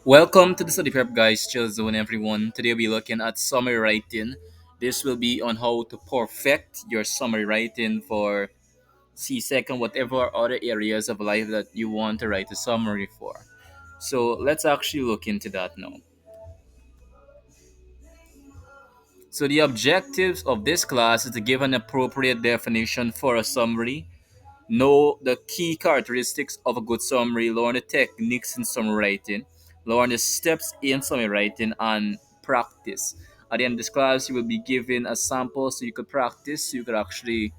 Welcome to the study prep guys, chill zone everyone. Today we'll be looking at summary writing. This will be on how to perfect your summary writing for Csec and whatever other areas of life that you want to write a summary for. So let's actually look into that now. So the objectives of this class is to give an appropriate definition for a summary, know the key characteristics of a good summary, learn the techniques in summary writing, learn the steps in summary writing, and practice. At the end of this class, you will be given a sample so you could practice, so you could actually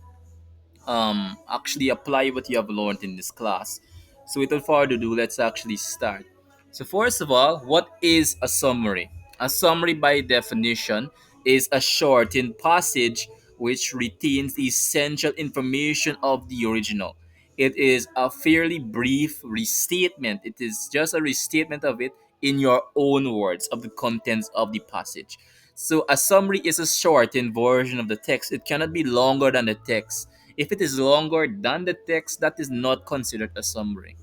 apply what you have learned in this class. So without further ado, let's actually start. So first of all, what is a summary? A summary by definition is a shortened passage which retains the essential information of the original. It is a fairly brief restatement. It is just a restatement of it in your own words of the contents of the passage. So a summary is a shortened version of the text. It cannot be longer than the text. If it is longer than the text, that is not considered a summary.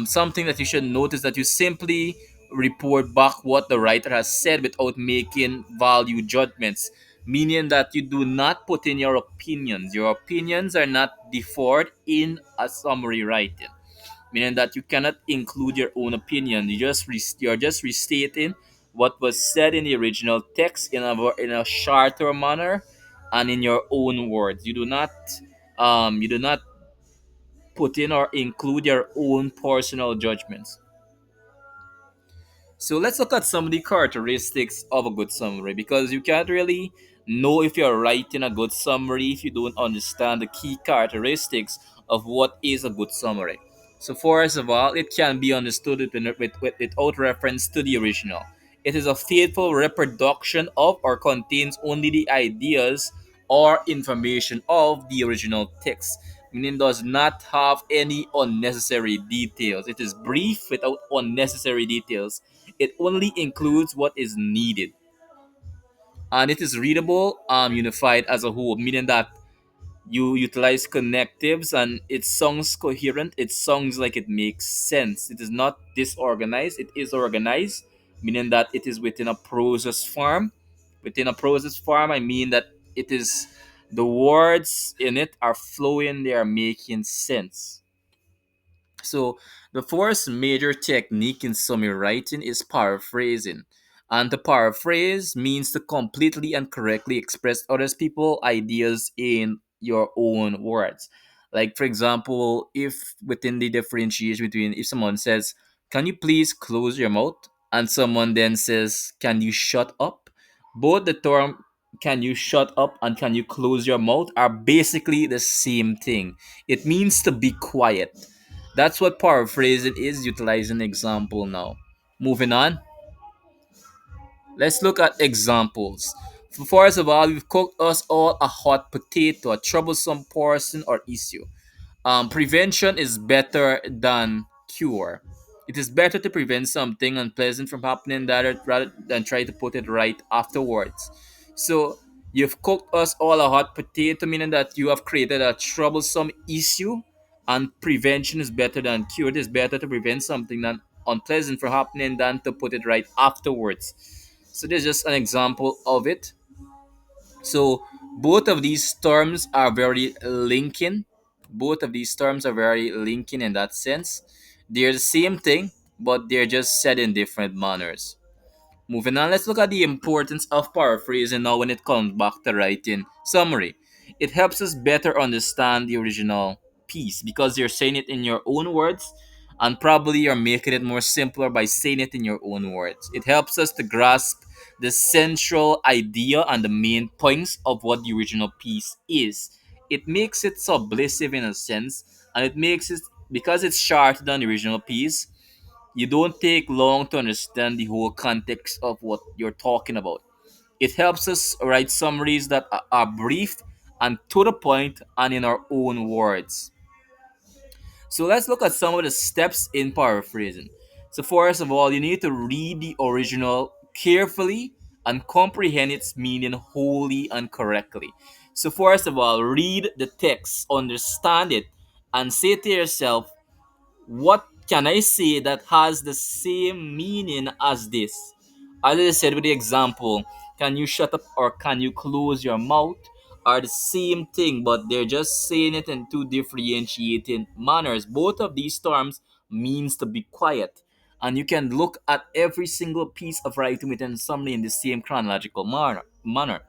Something that you should notice that you simply report back what the writer has said without making value judgments, meaning that you do not put in your opinions. Your opinions are not deferred in a summary writing, meaning that you cannot include your own opinion. You're just restating what was said in the original text in a shorter manner and in your own words. You do not put in or include your own personal judgments. So let's look at some of the characteristics of a good summary because you can't really know if you're writing a good summary if you don't understand the key characteristics of what is a good summary. So first of all, it can be understood without reference to the original. It is a faithful reproduction of or contains only the ideas or information of the original text, meaning does not have any unnecessary details. It is brief without unnecessary details. It only includes what is needed, and it is readable, unified as a whole, meaning that you utilize connectives and it sounds coherent. It sounds like it makes sense. It is not disorganized. It is organized, meaning that it is within a process form. Within a process form, I mean that it is the words in it are flowing. They are making sense. So the first major technique in summary writing is paraphrasing. And to paraphrase means to completely and correctly express others people ideas in your own words. Like for example, if within the differentiation between if someone says, "Can you please close your mouth?" and someone then says, "Can you shut up?" Both the term "can you shut up" and "can you close your mouth" are basically the same thing. It means to be quiet. That's what paraphrasing is, utilizing example now. Moving on, let's look at examples. First of all, we've cooked us all a hot potato, a troublesome person or issue. Prevention is better than cure. It is better to prevent something unpleasant from happening rather than try to put it right afterwards. So, you've cooked us all a hot potato, meaning that you have created a troublesome issue, and prevention is better than cure. It is better to prevent something than unpleasant from happening than to put it right afterwards. So, this is just an example of it. So both of these terms are very linking. Both of these terms are very linking in that sense. They're the same thing, but they're just said in different manners. Moving on, let's look at the importance of paraphrasing now when it comes back to writing summary. It helps us better understand the original piece because you're saying it in your own words, and probably you're making it more simpler by saying it in your own words. It helps us to grasp the central idea and the main points of what the original piece is. It makes it submissive in a sense, and it makes it because it's shorter than the original piece, you don't take long to understand the whole context of what you're talking about. It helps us write summaries that are brief and to the point and in our own words. So let's look at some of the steps in paraphrasing. So first of all, you need to read the original carefully and comprehend its meaning wholly and correctly. So first of all, read the text, understand it, and say to yourself, what can I say that has the same meaning as this? As I said with the example, can you shut up or can you close your mouth are the same thing, but they're just saying it in two differentiating manners. Both of these terms means to be quiet. And you can look at every single piece of writing within summary in the same chronological manner.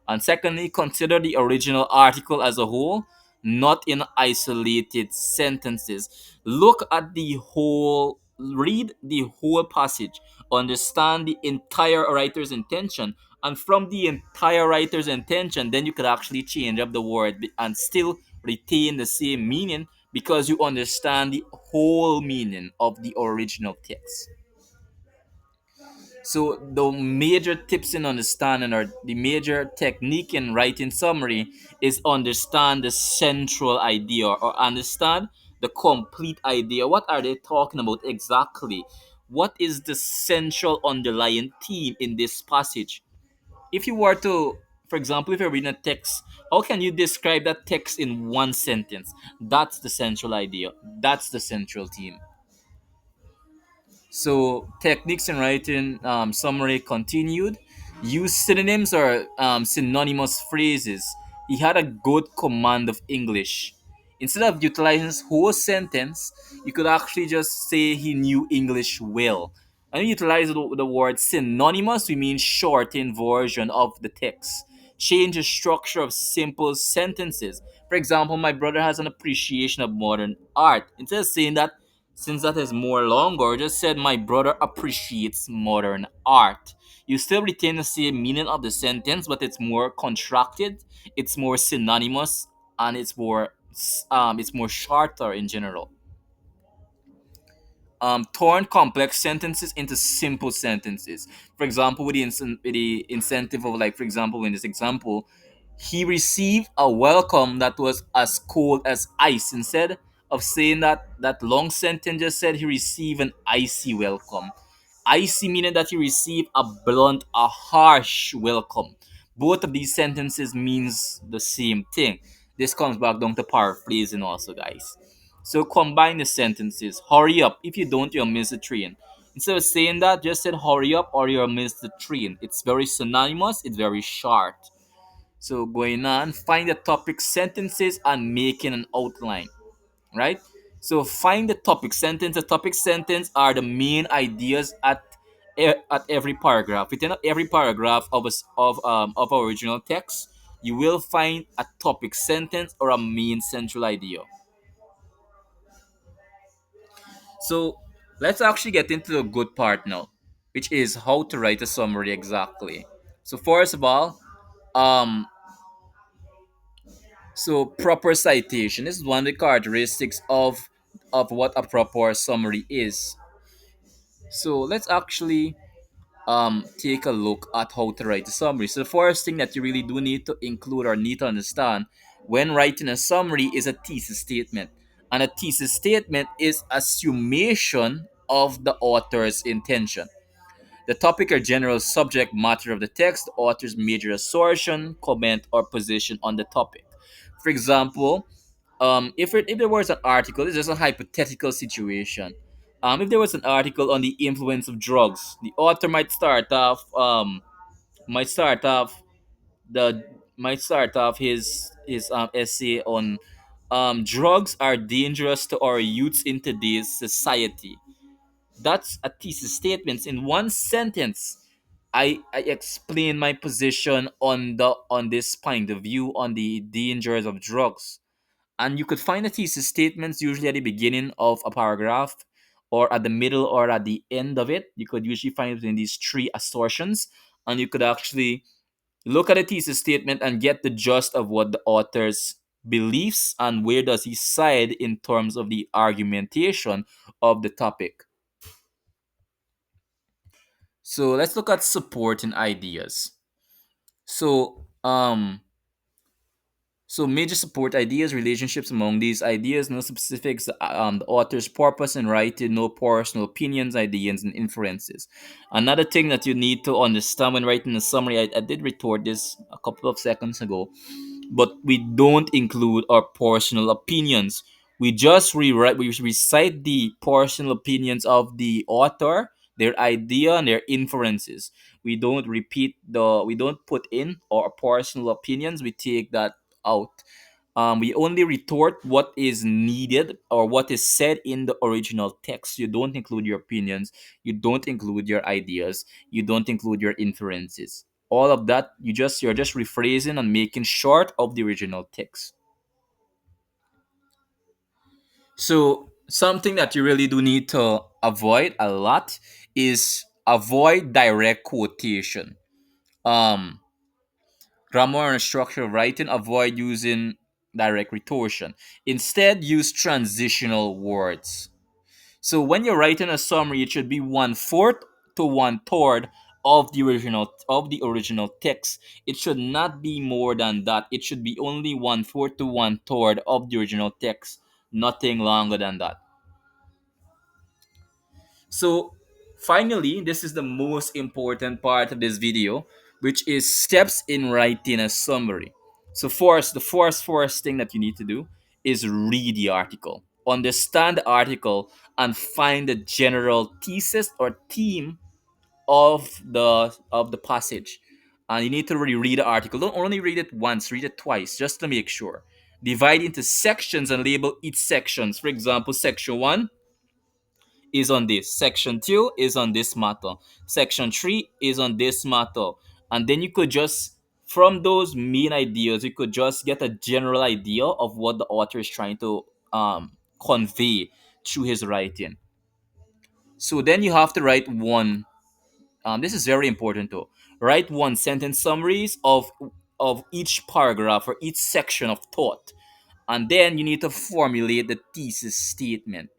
And secondly, consider the original article as a whole, not in isolated sentences. Look at the whole, read the whole passage, understand the entire writer's intention, and from the entire writer's intention, then you could actually change up the word and still retain the same meaning because you understand the whole meaning of the original text. So the major tips in understanding or the major technique in writing summary is understand the central idea or understand the complete idea. What are they talking about exactly? What is the central underlying theme in this passage? If you were to, for example, if you're reading a text, how can you describe that text in one sentence? That's the central idea. That's the central theme. So techniques in writing summary continued. Use synonyms or synonymous phrases. He had a good command of English. Instead of utilizing his whole sentence, you could actually just say he knew English well. And we utilize the word synonymous, we mean shortened version of the text. Change the structure of simple sentences. For example, my brother has an appreciation of modern art. Instead of saying that, since that is more longer, just said my brother appreciates modern art. You still retain the same meaning of the sentence, but it's more contracted, it's more synonymous, and it's more shorter in general. Turn complex sentences into simple sentences. For example, with the incentive of, like, for example, in this example, he received a welcome that was as cold as ice. Instead of saying that long sentence, just said he received an icy welcome. Icy meaning that he received a blunt, a harsh welcome. Both of these sentences means the same thing. This comes back down to paraphrasing also, guys. So combine the sentences. Hurry up. If you don't, you'll miss the train. Instead of saying that, just said hurry up or you'll miss the train. It's very synonymous, it's very short. So going on, find the topic sentences and making an outline, right? So find the topic sentence. The topic sentence are the main ideas at every paragraph. Within every paragraph of our original text, you will find a topic sentence or a main central idea. So let's actually get into the good part now, which is how to write a summary exactly. So first of all, um, so proper citation. This is one of the characteristics of what a proper summary is. So let's actually take a look at how to write a summary. So the first thing that you really do need to include or need to understand when writing a summary is a thesis statement. And a thesis statement is a summation of the author's intention. The topic or general subject matter of the text, the author's major assertion, comment, or position on the topic. For example, if there was an article, this is just a hypothetical situation. If there was an article on the influence of drugs, the author might start off the might start off his essay on drugs are dangerous to our youths in today's society. That's a thesis statement. In one sentence, I explain my position on this point of view on the dangers of drugs. And you could find the thesis statements usually at the beginning of a paragraph or at the middle or at the end of it. You could usually find it in these three assertions, and you could actually look at the thesis statement and get the gist of what the author's beliefs and where does he side in terms of the argumentation of the topic. So let's look at supporting ideas. So major support ideas, relationships among these ideas, no specifics, the author's purpose in writing, no personal opinions, ideas, and inferences. Another thing that you need to understand when writing a summary, I did retort this a couple of seconds ago, but we don't include our personal opinions. We just rewrite, we recite the personal opinions of the author, their idea, and their inferences. We don't put in our personal opinions. We take that out. We only retort what is needed or what is said in the original text. You don't include your opinions. You don't include your ideas. You don't include your inferences. All of that, you're just rephrasing and making short of the original text. So something that you really do need to avoid a lot is avoid direct quotation. Um, Grammar and structure of writing, avoid using direct rhetoric. Instead, use transitional words. So when you're writing a summary, it should be 1/4 to 1/3 of the original text. It should not be more than that. It should be only 1/4 to 1/3 of the original text. Nothing longer than that. So, finally, this is the most important part of this video, which is steps in writing a summary. So, first, the first thing that you need to do is read the article, understand the article, and find the general thesis or theme of the passage. And you need to really read the article. Don't only read it once, read it twice, just to make sure. Divide into sections and label each sections. For example, section one is on this. Section 2 is on this matter. Section 3 is on this matter. And then you could just, from those main ideas, you could just get a general idea of what the author is trying to convey through his writing. So then you have to write one. This is very important though. Write one sentence summaries of each paragraph or each section of thought, and then you need to formulate the thesis statement.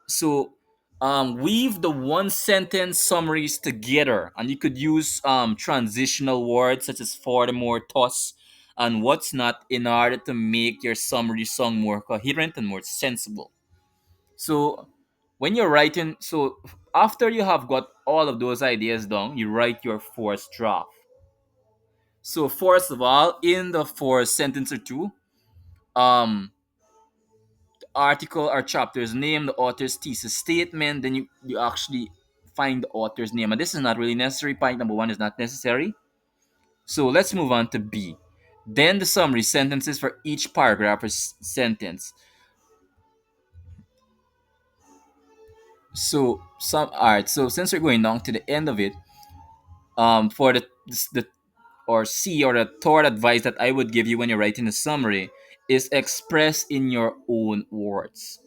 So weave the one sentence summaries together, and you could use transitional words such as furthermore, thus, and what's not, in order to make your summary sound more coherent and more sensible. So when you're writing, so after you have got all of those ideas down, you write your first draft. So first of all, in the first sentence or two, um article or chapter's name, the author's thesis statement, then you actually find the author's name. And this is not really necessary. Point number one is not necessary. So let's move on to B. Then the summary sentences for each paragraph or sentence. So some alright, so since we're going down to the end of it, for the or C, or the third advice that I would give you when you're writing a summary is express in your own words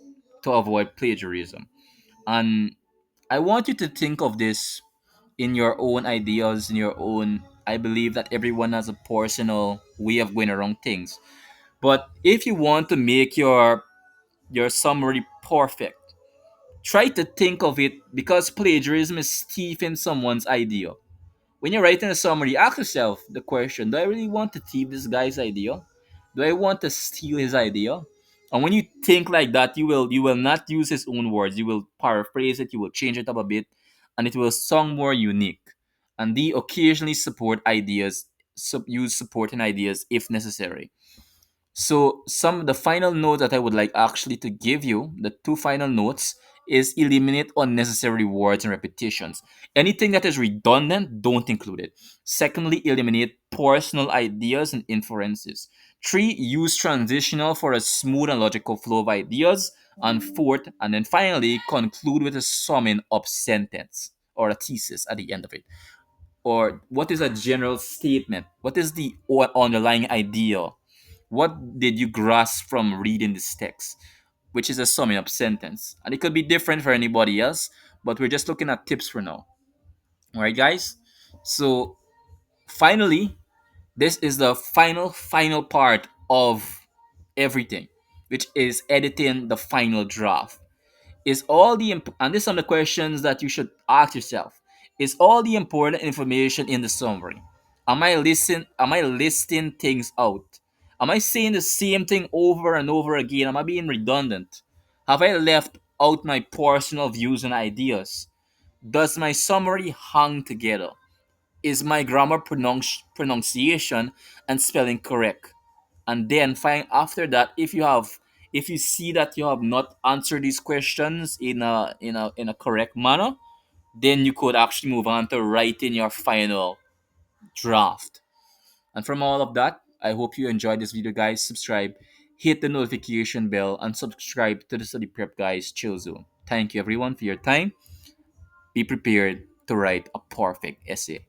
to avoid plagiarism. And I want you to think of this in your own ideas, in your own. I believe that everyone has a personal way of going around things. But if you want to make your summary perfect, try to think of it, because plagiarism is stealing someone's idea. When you're writing a summary, ask yourself the question: do I really want to thief this guy's idea? Do I want to steal his idea? And when you think like that, you will not use his own words. You will paraphrase it, you will change it up a bit, and it will sound more unique. And they occasionally support ideas, use supporting ideas if necessary. So some the final note that I would like actually to give you, the two final notes, is eliminate unnecessary words and repetitions. Anything that is redundant, don't include it. Secondly, eliminate personal ideas and inferences. Three, use transitional for a smooth and logical flow of ideas. And fourth, and then finally, conclude with a summing up sentence or a thesis at the end of it. Or what is a general statement? What is the underlying idea? What did you grasp from reading this text? Which is a summing up sentence. And it could be different for anybody else, but we're just looking at tips for now. All right, guys? So, finally, this is the final part of everything, which is editing the final draft. Is all the and these are the questions that you should ask yourself: is all the important information in the summary? Am I listing things out? Am I saying the same thing over and over again? Am I being redundant? Have I left out my personal views and ideas? Does my summary hang together? Is my grammar pronunciation and spelling correct? And then find after that, if you have If you see that you have not answered these questions in a correct manner, then you could actually move on to writing your final draft. And from all of that, I hope you enjoyed this video, guys. Subscribe, hit the notification bell, and subscribe to the Study Prep Guys Chill Zone. Thank you, everyone, for your time. Be prepared to write a perfect essay.